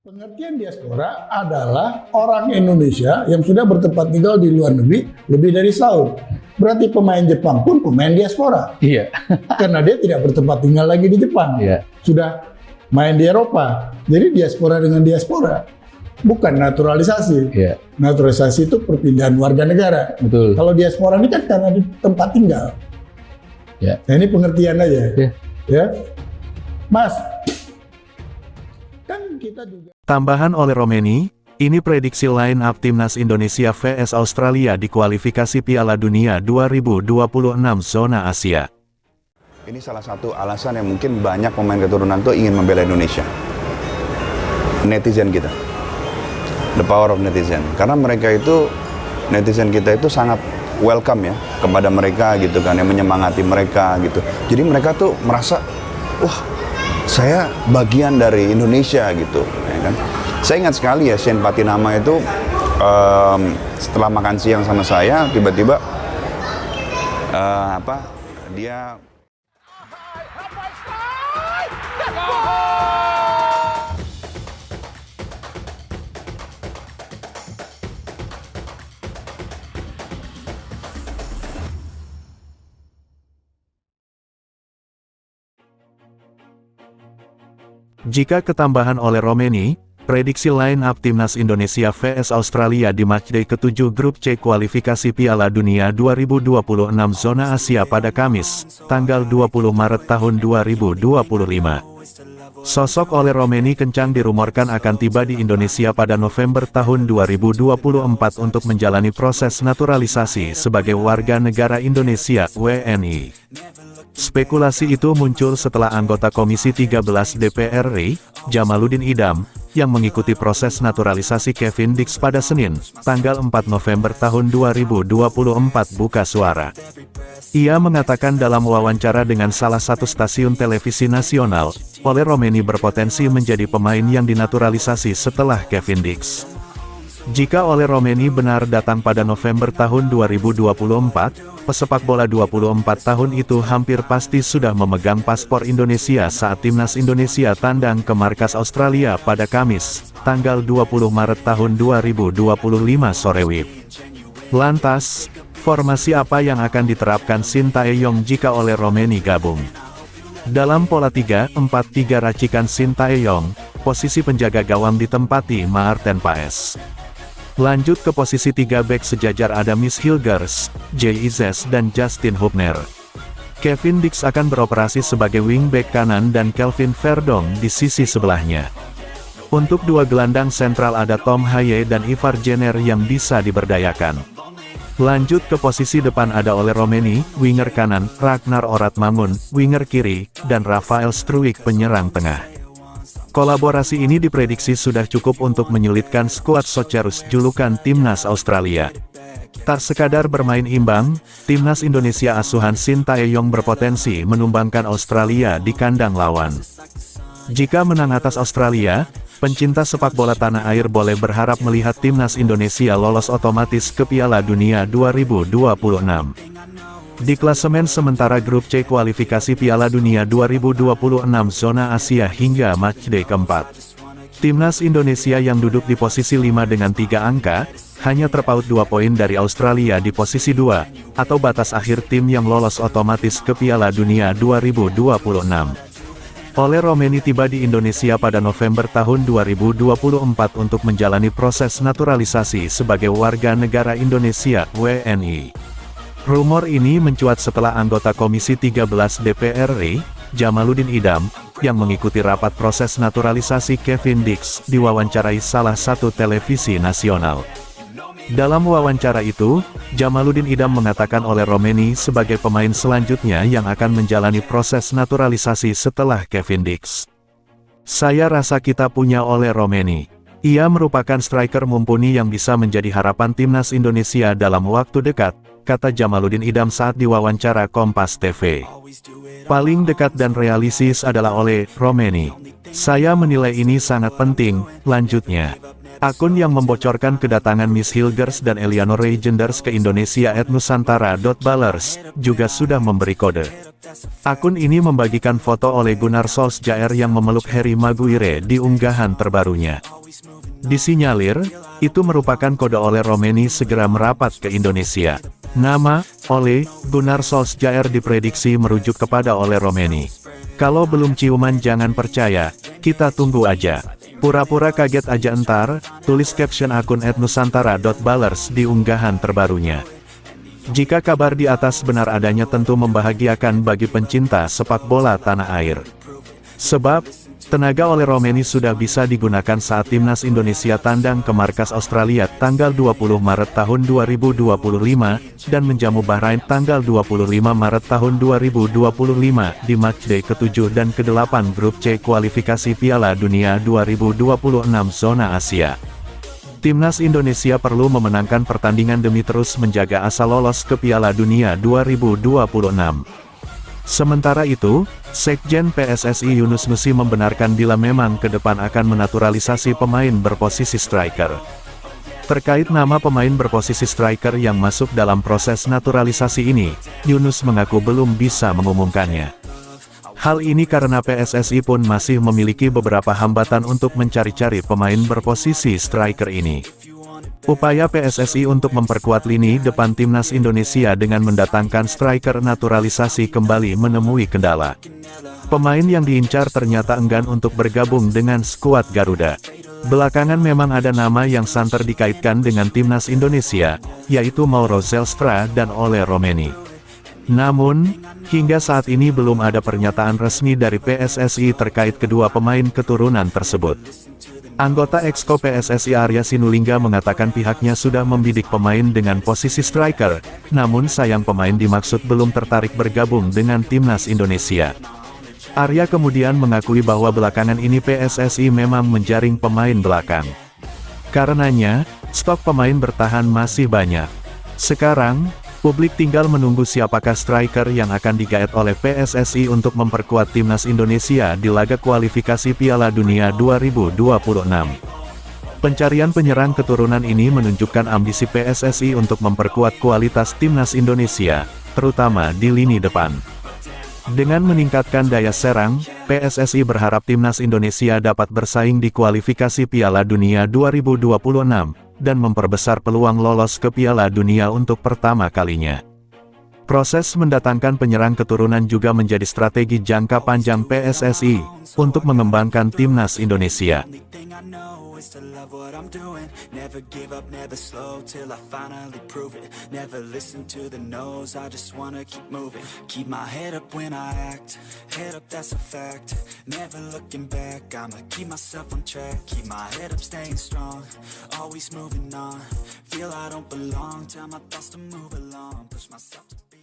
Pengertian diaspora adalah orang Indonesia yang sudah bertempat tinggal di luar negeri lebih dari setahun. Berarti pemain Jepang pun pemain diaspora. Iya. Karena dia tidak bertempat tinggal lagi di Jepang. Iya. Sudah main di Eropa. Jadi diaspora dengan diaspora. Bukan naturalisasi. Iya. Naturalisasi itu perpindahan warga negara. Betul. Kalau diaspora ini kan karena di tempat tinggal. Ya. Nah, ini pengertian aja. Ya. Ya. Mas, kan kita juga Tambahan oleh Romeni, ini prediksi line up timnas Indonesia vs Australia di kualifikasi Piala Dunia 2026 zona Asia. Ini salah satu alasan yang mungkin banyak pemain keturunan itu ingin membela Indonesia. Netizen kita. The power of netizen. Karena mereka itu, netizen kita itu sangat welcome ya kepada mereka gitu kan, yang menyemangati mereka gitu. Jadi mereka tuh merasa, wah, saya bagian dari Indonesia gitu, ya kan? Saya ingat sekali ya, Shane Patinama itu setelah makan siang sama saya, tiba-tiba dia Jika ketambahan oleh Romeni, prediksi line up timnas Indonesia vs Australia di matchday ke-7 grup C kualifikasi Piala Dunia 2026 zona Asia pada Kamis, tanggal 20 Maret tahun 2025. Sosok oleh Romeni kencang dirumorkan akan tiba di Indonesia pada November tahun 2024 untuk menjalani proses naturalisasi sebagai warga negara Indonesia (WNI). Spekulasi itu muncul setelah anggota Komisi 13 DPR RI, Jamaluddin Idam, yang mengikuti proses naturalisasi Kevin Dix pada Senin, tanggal 4 November tahun 2024 buka suara. Ia mengatakan dalam wawancara dengan salah satu stasiun televisi nasional, Ole Romeni berpotensi menjadi pemain yang dinaturalisasi setelah Kevin Dix. Jika Ole Romeni benar datang pada November tahun 2024, pesepak bola 24 tahun itu hampir pasti sudah memegang paspor Indonesia saat timnas Indonesia tandang ke markas Australia pada Kamis, tanggal 20 Maret tahun 2025 sore WIB. Lantas, formasi apa yang akan diterapkan Sintayong jika Ole Romeni gabung? Dalam pola 3-4-3 racikan Sintayong, posisi penjaga gawang ditempati Maarten Paes. Lanjut ke posisi 3 bek sejajar ada Miss Hilgers, Jay Izes dan Justin Hubner. Kevin Dix akan beroperasi sebagai wingback kanan dan Kelvin Verdong di sisi sebelahnya. Untuk dua gelandang sentral ada Tom Haye dan Ivar Jenner yang bisa diberdayakan. Lanjut ke posisi depan ada Ole Romeni, winger kanan, Ragnar Oratmangun, winger kiri, dan Rafael Struijk penyerang tengah. Kolaborasi ini diprediksi sudah cukup untuk menyulitkan skuad Socceroos julukan Timnas Australia. Tak sekadar bermain imbang, Timnas Indonesia asuhan Sintayong berpotensi menumbangkan Australia di kandang lawan. Jika menang atas Australia, pencinta sepak bola tanah air boleh berharap melihat Timnas Indonesia lolos otomatis ke Piala Dunia 2026. Di klasemen sementara grup C kualifikasi Piala Dunia 2026 zona Asia hingga matchday keempat, Timnas Indonesia yang duduk di posisi 5 dengan 3 angka, hanya terpaut 2 poin dari Australia di posisi 2, atau batas akhir tim yang lolos otomatis ke Piala Dunia 2026. Ole Romeni tiba di Indonesia pada November tahun 2024 untuk menjalani proses naturalisasi sebagai warga negara Indonesia (WNI). Rumor ini mencuat setelah anggota Komisi 13 DPR RI, Jamaluddin Idam, yang mengikuti rapat proses naturalisasi Kevin Dix, diwawancarai salah satu televisi nasional. Dalam wawancara itu, Jamaluddin Idam mengatakan Ole Romeni sebagai pemain selanjutnya yang akan menjalani proses naturalisasi setelah Kevin Dix. Saya rasa kita punya Ole Romeni. Ia merupakan striker mumpuni yang bisa menjadi harapan Timnas Indonesia dalam waktu dekat, kata Jamaluddin Idam saat diwawancara Kompas TV. Paling dekat dan realistis adalah Ole Romeni. Saya menilai ini sangat penting, lanjutnya. Akun yang membocorkan kedatangan Miss Hilgers dan Eleanor Regenders ke Indonesia @nusantara.ballers juga sudah memberi kode. Akun ini membagikan foto oleh Gunnar Solskjaer yang memeluk Harry Maguire di unggahan terbarunya. Disinyalir, itu merupakan kode oleh Romeni segera merapat ke Indonesia. Nama, Ole Gunnar Solskjaer diprediksi merujuk kepada Ole Romeni. Kalau belum ciuman jangan percaya, kita tunggu aja. Pura-pura kaget aja entar, tulis caption akun @nusantara.ballers di unggahan terbarunya. Jika kabar di atas benar adanya tentu membahagiakan bagi pencinta sepak bola tanah air. Sebab, tenaga Ole Romeni sudah bisa digunakan saat timnas Indonesia tandang ke markas Australia tanggal 20 Maret tahun 2025, dan menjamu Bahrain tanggal 25 Maret tahun 2025 di matchday ke-7 dan ke-8 grup C kualifikasi Piala Dunia 2026 zona Asia. Timnas Indonesia perlu memenangkan pertandingan demi terus menjaga asa lolos ke Piala Dunia 2026. Sementara itu, Sekjen PSSI Yunus Nusi membenarkan bila memang ke depan akan menaturalisasi pemain berposisi striker. Terkait nama pemain berposisi striker yang masuk dalam proses naturalisasi ini, Yunus mengaku belum bisa mengumumkannya. Hal ini karena PSSI pun masih memiliki beberapa hambatan untuk mencari-cari pemain berposisi striker ini. Upaya PSSI untuk memperkuat lini depan timnas Indonesia dengan mendatangkan striker naturalisasi kembali menemui kendala. Pemain yang diincar ternyata enggan untuk bergabung dengan skuad Garuda. Belakangan memang ada nama yang santer dikaitkan dengan timnas Indonesia, yaitu Mauro Zelstra dan Ole Romeni. Namun, hingga saat ini belum ada pernyataan resmi dari PSSI terkait kedua pemain keturunan tersebut. Anggota Exco PSSI Arya Sinulinga mengatakan pihaknya sudah membidik pemain dengan posisi striker, namun sayang pemain dimaksud belum tertarik bergabung dengan timnas Indonesia. Arya kemudian mengakui bahwa belakangan ini PSSI memang menjaring pemain belakang. Karenanya, stok pemain bertahan masih banyak. Sekarang, publik tinggal menunggu siapakah striker yang akan digaet oleh PSSI untuk memperkuat timnas Indonesia di laga kualifikasi Piala Dunia 2026. Pencarian penyerang keturunan ini menunjukkan ambisi PSSI untuk memperkuat kualitas timnas Indonesia, terutama di lini depan. Dengan meningkatkan daya serang, PSSI berharap timnas Indonesia dapat bersaing di kualifikasi Piala Dunia 2026, dan memperbesar peluang lolos ke Piala Dunia untuk pertama kalinya. Proses mendatangkan penyerang keturunan juga menjadi strategi jangka panjang PSSI, untuk mengembangkan timnas Indonesia. Is to love what I'm doing, never give up, never slow till I finally prove it. Never listen to the no's, I just wanna keep moving. Keep my head up when I act, head up that's a fact. Never looking back, I'ma keep myself on track. Keep my head up, staying strong, always moving on. Feel I don't belong, tell my thoughts to move along. Push myself to be